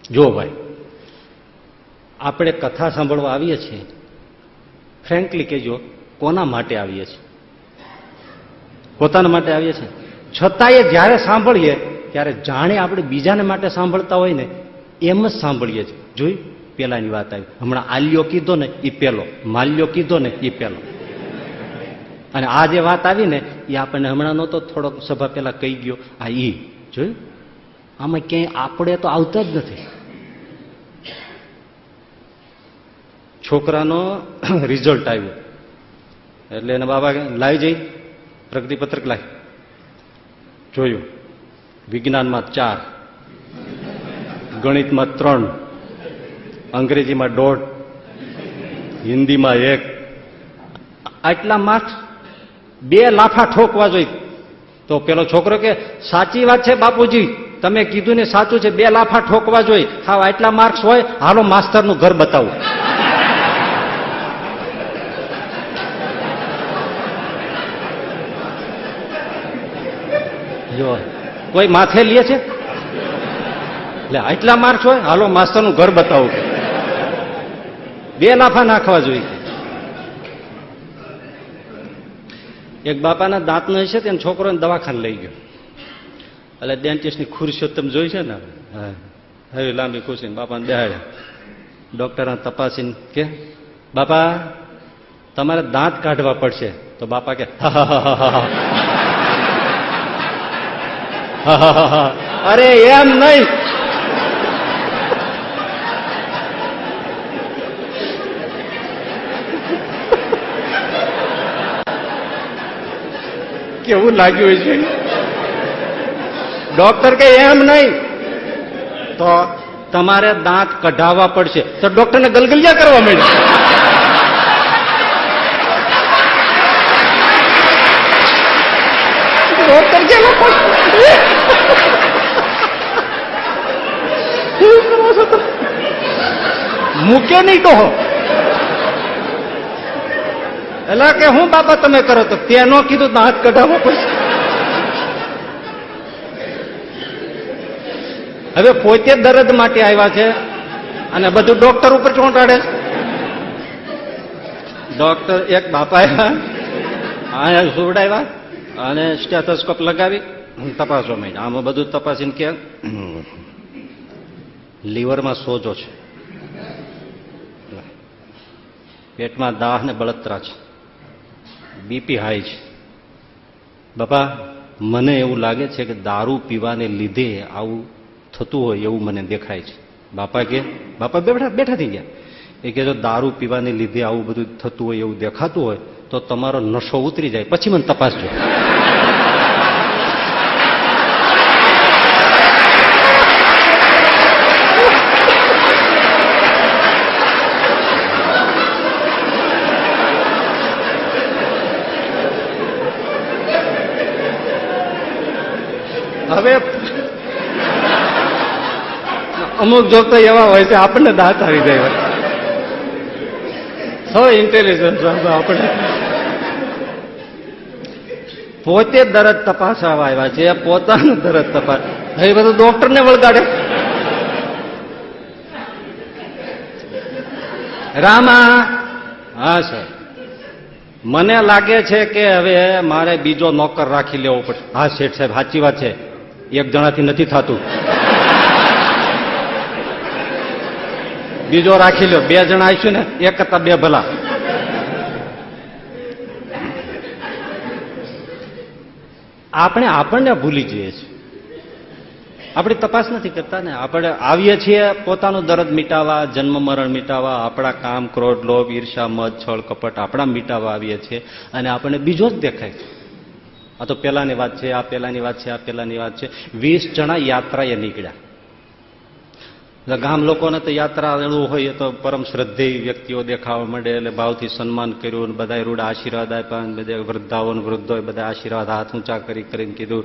જો ભાઈ, આપણે કથા સાંભળવા આવીએ છીએ, ફ્રેન્કલી કહેજો, કોના માટે આવીએ છીએ? પોતાના માટે આવીએ છીએ. છતાંય જ્યારે સાંભળીએ ત્યારે જાણે આપણે બીજાને માટે સાંભળતા હોય ને એમ જ સાંભળીએ છીએ. જોઈ, પેલાની વાત આવી, હમણાં આલ્યો કીધો ને એ પેલો, માલ્યો કીધો ને એ પેલો, અને આ જે વાત આવી ને એ આપણને હમણાં નહોતો, થોડોક સભા પેલા કહી ગયો, આ ઈ જોયું. આમાં ક્યાંય આપણે તો આવતા જ નથી. છોકરાનો રિઝલ્ટ આવ્યું એટલે એના બાબા લાવી જઈ પ્રગતિપત્રક લાવી. જોયું, વિજ્ઞાનમાં 4, ગણિતમાં 3, અંગ્રેજીમાં 1.5, હિન્દીમાં 1. આટલા માર્ક્સ 2 લાફા ઠોકવા જોઈએ. તો પેલો છોકરો કે સાચી વાત છે બાપુજી, તમે કીધું ને સાચું છે, 2 લાફા ઠોકવા જોઈએ. હા, આટલા માર્ક્સ હોય, હાલો માસ્તરનું ઘર બતાવું. જો કોઈ માથે લે છે, એટલે આટલા માર્ક્સ હોય, હાલો માસ્તરનું ઘર બતાવું. 2 લાફા નાખવા જોઈએ. એક બાપાના દાંતનો છે, તેને છોકરોને દવાખાને લઈ ગયો. એટલે ડેન્ટિસ્ટની ખુરશીઓ તમે જોઈ છે ને, હવે લાંબી ખુરશી, બાપાને બેહાડ્યા. ડોક્ટરને તપાસીને કે બાપા તમારે દાંત કાઢવા પડશે. તો બાપા કે અરે એમ નહીં, કેવું લાગ્યું છે? ડોક્ટર કે એમ નહીં, તો તમારે દાંત કઢાવવા પડશે. તો ડોક્ટરને ગલગલિયા કરવા માંડ્યા. ડોક્ટર કે મૂકે નહીં તો એટલે કે હું બાપા તમે કરો? તો તે નો કીધું દાંત કઢાવવો પડશે. હવે પોતે દર્દ માટે આવ્યા છે અને બધું ડોક્ટર ઉપર ચોંટાડે. ડોક્ટર એક બાપા આવ્યા, સુવડાવ્યા અને સ્ટેથોસ્કોપ લગાવી તપાસવા માંડ્યા. આમાં બધું તપાસીને કે લીવરમાં સોજો છે, પેટમાં દાહ ને બળતરા છે, બીપી હાઈ છે. બાપા મને એવું લાગે છે કે દારૂ પીવાને લીધે આવું થતું હોય એવું મને દેખાય છે. બાપા બેઠા થઈ ગયા. એ કે જો દારૂ પીવાને લીધે આવું બધું થતું હોય એવું દેખાતું હોય તો તમારો નશો ઉતરી જાય પછી મને તપાસજો. હવે અમુક જોક તો એવા હોય છે આપણને દાંત આવી જાય. સો ઇન્ટેલિજન્સ આપણે પોતે દરદ તપાસવા આવ્યા છે, પોતાનું દરદ તપાસ. હવે બધું ડોક્ટરને વળગાડે. રામા, હા સર, મને લાગે છે કે હવે મારે બીજો નોકર રાખી લેવો પડશે. હા શેઠ સાહેબ સાચી વાત છે, એક જણાથી નથી થતું, બીજો રાખી લો. 2 જણા આવીશું ને, એક કરતા 2 ભલા. આપણને ભૂલી જઈએ છીએ, આપણી તપાસ નથી કરતા ને. આપણે આવીએ છીએ પોતાનું દર્દ મિટાવવા, જન્મ મરણ મિટાવવા, આપણા કામ, ક્રોધ, લોભ, ઈર્ષા, મદ, છળ, કપટ આપણા મિટાવવા આવીએ છીએ અને આપણને બીજો જ દેખાય છે. આ તો પેલાની વાત છે, આ પેલાની વાત છે, આ પેલાની વાત છે. 20 જણા યાત્રાએ નીકળ્યા. ગામ લોકોને તો યાત્રા એવું હોય તો પરમ શ્રદ્ધેય વ્યક્તિઓ દેખાવા માંડે એટલે ભાવથી સન્માન કર્યું, બધા રૂડા આશીર્વાદ આપ્યા, બધા વૃદ્ધાઓ વૃદ્ધોએ બધા આશીર્વાદ હાથ ઊંચા કરીને કીધું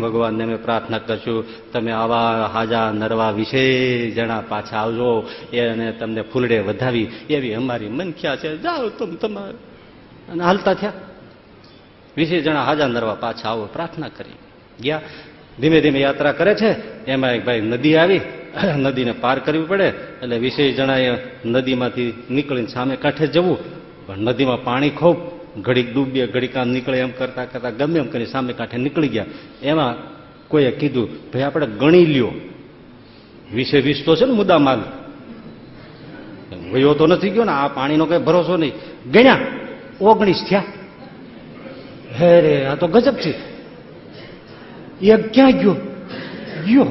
ભગવાનને અમે પ્રાર્થના કરશું તમે આવા હાજા નરવા 20 જણા પાછા આવજો અને તમને ફૂલડે વધાવી એવી અમારી મનખ્યા છે, જાઓ તમારે. અને હાલતા થયા. 20 જણા હાજા નરવા પાછા આવો પ્રાર્થના કરી ગયા. ધીમે ધીમે યાત્રા કરે છે. એમાં એક ભાઈ નદી આવી નદીને પાર કરવી પડે એટલે 20 જણાએ નદીમાંથી નીકળીને સામે કાંઠે જવું, પણ નદીમાં પાણી ખૂબ, ઘડીક ડૂબીએ ઘડીક આમ નીકળે એમ કરતા કરતા ગમે એમ કરી સામે કાંઠે નીકળી ગયા. એમાં કોઈએ કીધું ભાઈ આપણે ગણી લ્યો, 20 તો છે ને મુદ્દા માલ, વયો તો નથી ગયો ને, આ પાણીનો કઈ ભરોસો નહીં. ગણ્યા 19 થયા. હે રે આ તો ગજબ છે, એક ક્યાં ગયો? ગયો.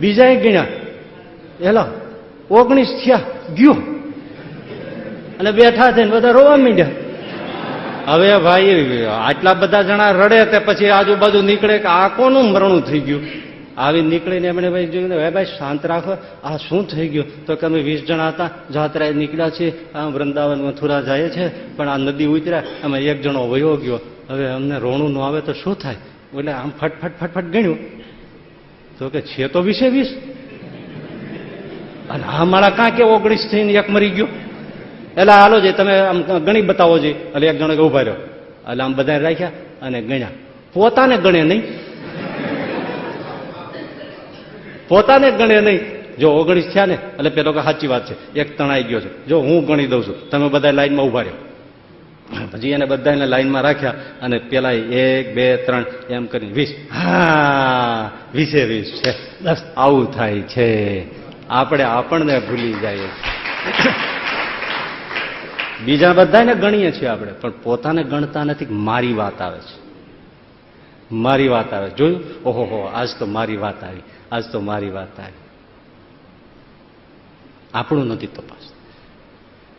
બીજાએ ગણ્યા, એલા 19 થયા, ગયો. અને બેઠા થઈને બધા રોવા માંડ્યા. હવે ભાઈ આટલા બધા જણા રડે તે પછી આજુબાજુ નીકળે કે આ કોનું મરણું થઈ ગયું. આવી નીકળીને એમણે ભાઈ જોયું, હે ભાઈ શાંત રાખો, આ શું થઈ ગયું? તો કે અમે 20 જણા હતા, જાત્રાએ નીકળ્યા છીએ, આ વૃંદાવન મથુરા જાય છે, પણ આ નદી ઉતર્યા, અમે એક જણો વયો ગયો, હવે અમને રોણું ન આવે તો શું થાય? એટલે આમ ફટફટ ફટફટ ગણ્યું તો કે છે તો 20 અને આ મારા કાં કે 19 થઈને એક મરી ગયો. એટલે હાલો જે તમે આમ ગણી બતાવો જોઈએ. એટલે એક જણો ઉભા રહ્યો, એટલે આમ બધા રાખ્યા અને ગણ્યા. પોતાને ગણે નહીં, પોતાને ગણે નહીં. જો 19 થયા ને એટલે પેલો કે સાચી વાત છે, એક તણાઈ ગયો છે, જો હું ગણી દઉં છું, તમે બધા લાઈનમાં ઉભા રહ્યો. પછી એને બધાને લાઈનમાં રાખ્યા અને પેલા 1 2 3 એમ કરીને 20. હા 20 છે. બસ આવું થાય છે, આપણે આપણને ભૂલી જાય. બીજા બધાને ગણીએ છીએ આપણે, પણ પોતાને ગણતા નથી. મારી વાત આવે છે, મારી વાત આવે. જોયું? ઓહો આજ તો મારી વાત આવી, આજ તો મારી વાત આવી. આપણું નથી તપાસ.